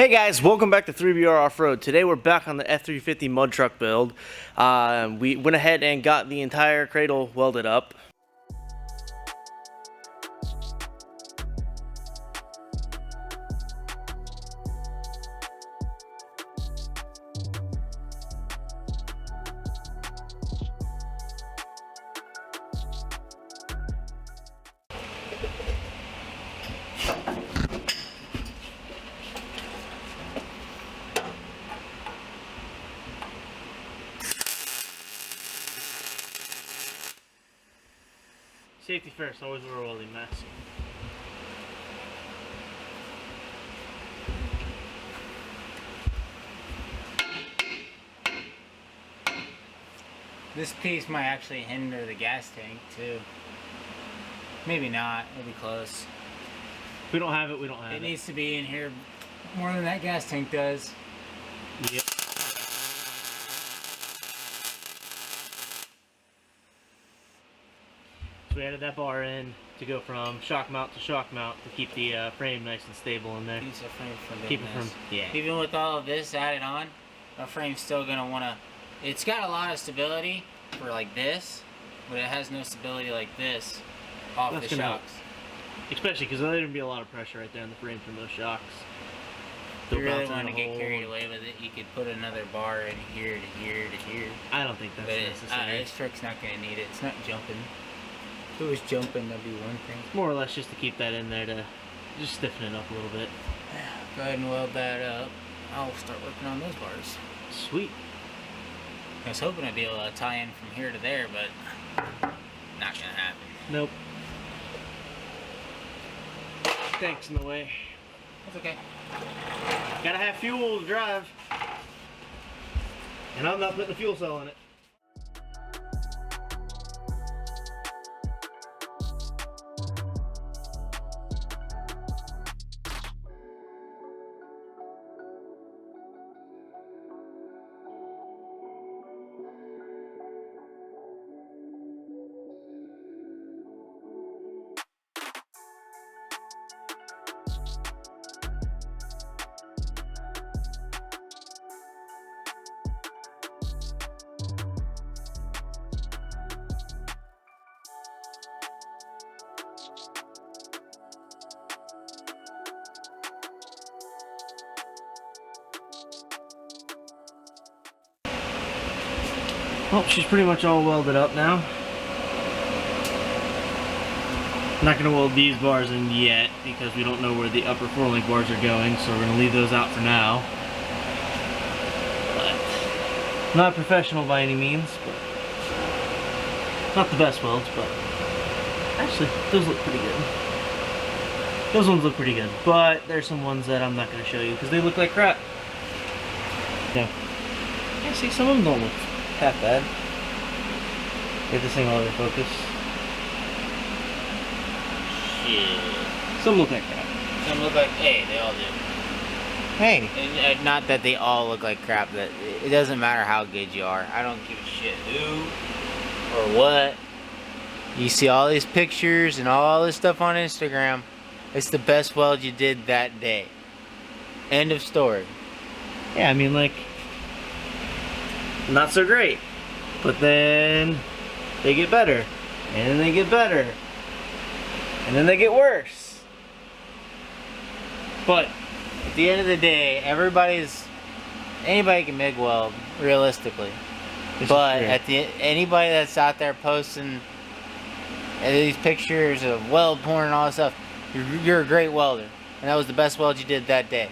Hey guys, welcome back to 3BR Off-Road. Today we're back on the F-350 mud truck build. We went ahead and got the entire cradle welded up. Safety first, always wear a welding mask. This piece might actually hinder the gas tank too. Maybe not, it'll be close. If we don't have it, we don't have it. It needs to be in here more than that gas tank does. Yep. So we added that bar in to go from shock mount to shock mount to keep the frame nice and stable in there. Keep the frame from Keep it from, yeah. Even with all of this added on, the frame's still gonna wanna. It's got a lot of stability for like this, but it has no stability like this off That's the shocks. Especially because there's gonna be a lot of pressure right there on the frame from those shocks. If you really want to get carried away with it, you could put another bar in here to here to here. I don't think that's necessary. This truck's not gonna need it. It's not jumping. If it was jumping, that'd be one thing. More or less just to keep that in there to just stiffen it up a little bit. Go ahead and weld that up. I'll start working on those bars. Sweet. I was hoping I'd be able to tie in from here to there, but not gonna happen. Nope. Tank's in the way. That's okay. Gotta have fuel to drive. And I'm not putting a fuel cell in it. Well, she's pretty much all welded up now. Not going to weld these bars in yet because we don't know where the upper 4-link bars are going, so we're going to leave those out for now. But not professional by any means, but not the best welds, but actually those look pretty good. Those ones look pretty good, but there's some ones that I'm not going to show you because they look like crap. Yeah, see, some of them don't look half bad. Get this thing all over focus. Shit. Some look like crap. Some look like, hey, they all do. Hey. And, not that they all look like crap, that it doesn't matter how good you are. I don't give a shit who or what. You see all these pictures and all this stuff on Instagram. It's the best weld you did that day. End of story. Yeah, I mean, like, not so great, but then they get better, and then they get better, and then they get worse. But at the end of the day, anybody can MIG weld realistically. But anybody that's out there posting these pictures of weld porn and all this stuff, you're a great welder, and that was the best weld you did that day.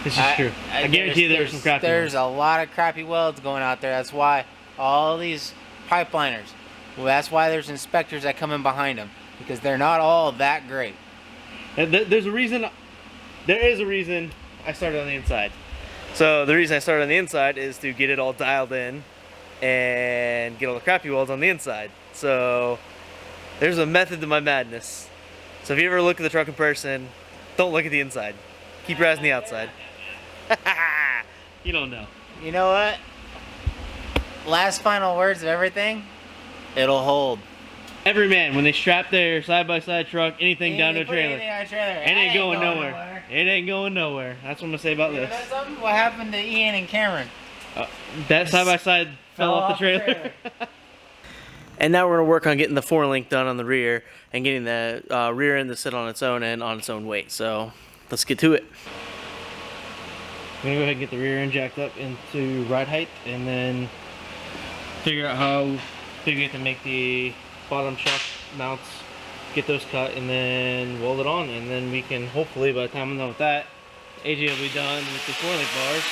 This is true. I guarantee you there's some crappy There's a lot of crappy welds going out there. That's why all these pipeliners, well, that's why there's inspectors that come in behind them, because they're not all that great. There's a reason. There is a reason I started on the inside. So the reason I started on the inside is to get it all dialed in and get all the crappy welds on the inside. So there's a method to my madness. So if you ever look at the truck in person, don't look at the inside. Keep your eyes on the outside. You don't know. You know what? Last final words of everything, it'll hold. Every man, when they strap their side-by-side truck, anything down to a trailer, it ain't going nowhere. It ain't going nowhere. That's what I'm gonna say about this. That's something. What happened to Ian and Cameron? That side-by-side fell off the trailer. And now we're gonna work on getting the 4-link done on the rear and getting the rear end to sit on its own and on its own weight. So let's get to it. I'm gonna go ahead and get the rear end jacked up into ride height and then figure out how big we have to make the bottom shock mounts, get those cut, and then weld it on, and then we can hopefully, by the time I'm done with that, AJ will be done with the 4-link bars.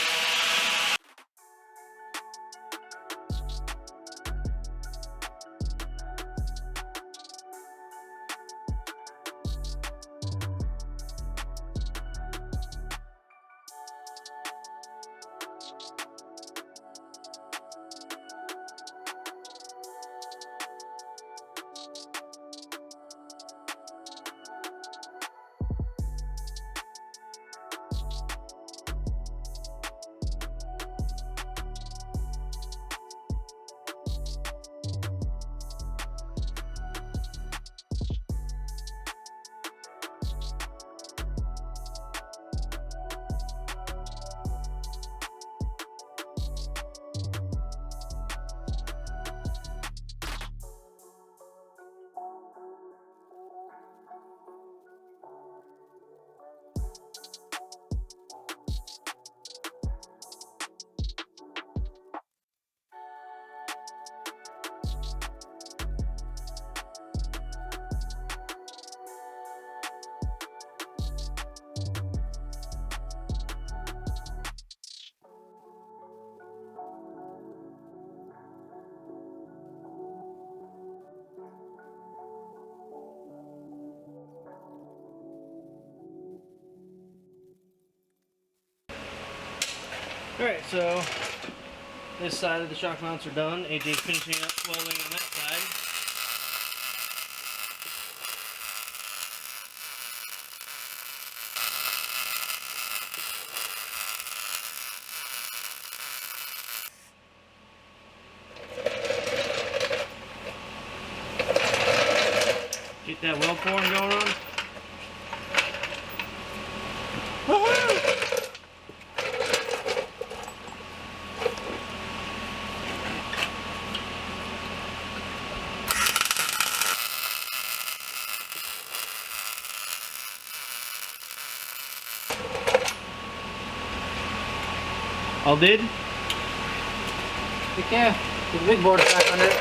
Alright, so this side of the shock mounts are done. AJ's finishing up welding on that side. Get that weld pouring going on. Woohoo! All did? Yeah, the big board's back under it.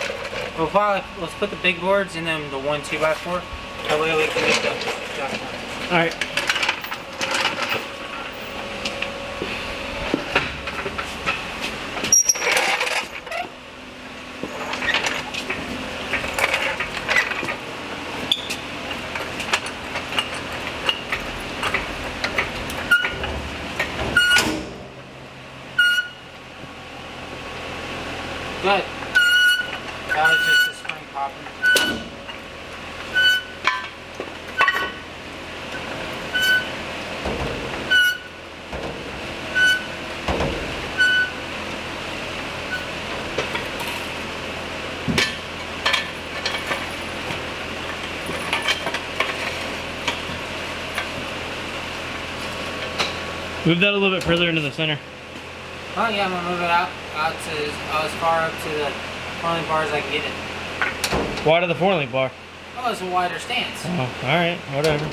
We'll probably, let's put the big boards in them, the 1 2x4. That way we can get the jack on. Alright. Good. That was just the spring popping. Move that a little bit further into the center. Oh yeah, I'm gonna move it out to as far up to the 4-link bar as I can get it. Why to the 4-link bar? Oh, it's a wider stance. Oh, alright, whatever.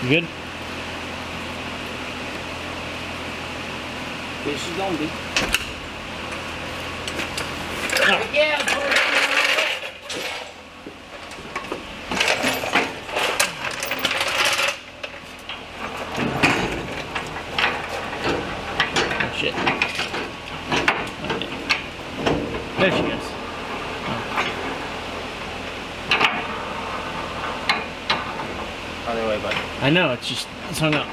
You good? Here she's gonna be. Oh. Yeah, Other way, bud. I know, it's hung up.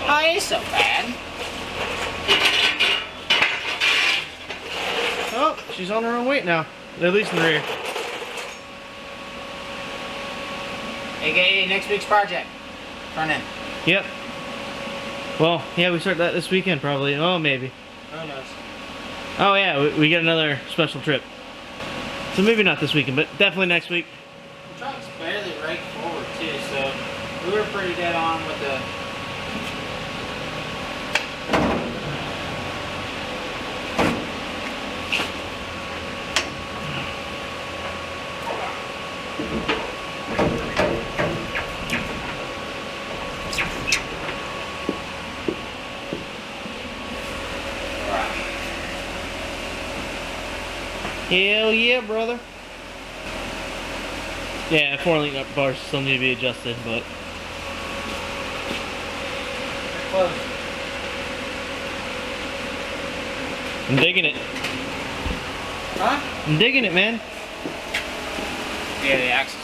Oh, it ain't so bad. Oh, she's on her own weight now. At least in the rear. AKA next week's project. Front end. Yep. Well, yeah, we start that this weekend probably. Oh, maybe. Who knows? Oh yeah, we get another special trip. So maybe not this weekend, but definitely next week. The truck's barely right forward too, so we were pretty dead on with the. Hell yeah, brother. Yeah, 4-link up bars still need to be adjusted, but Close. I'm digging it. Huh? I'm digging it, man. Yeah, the axle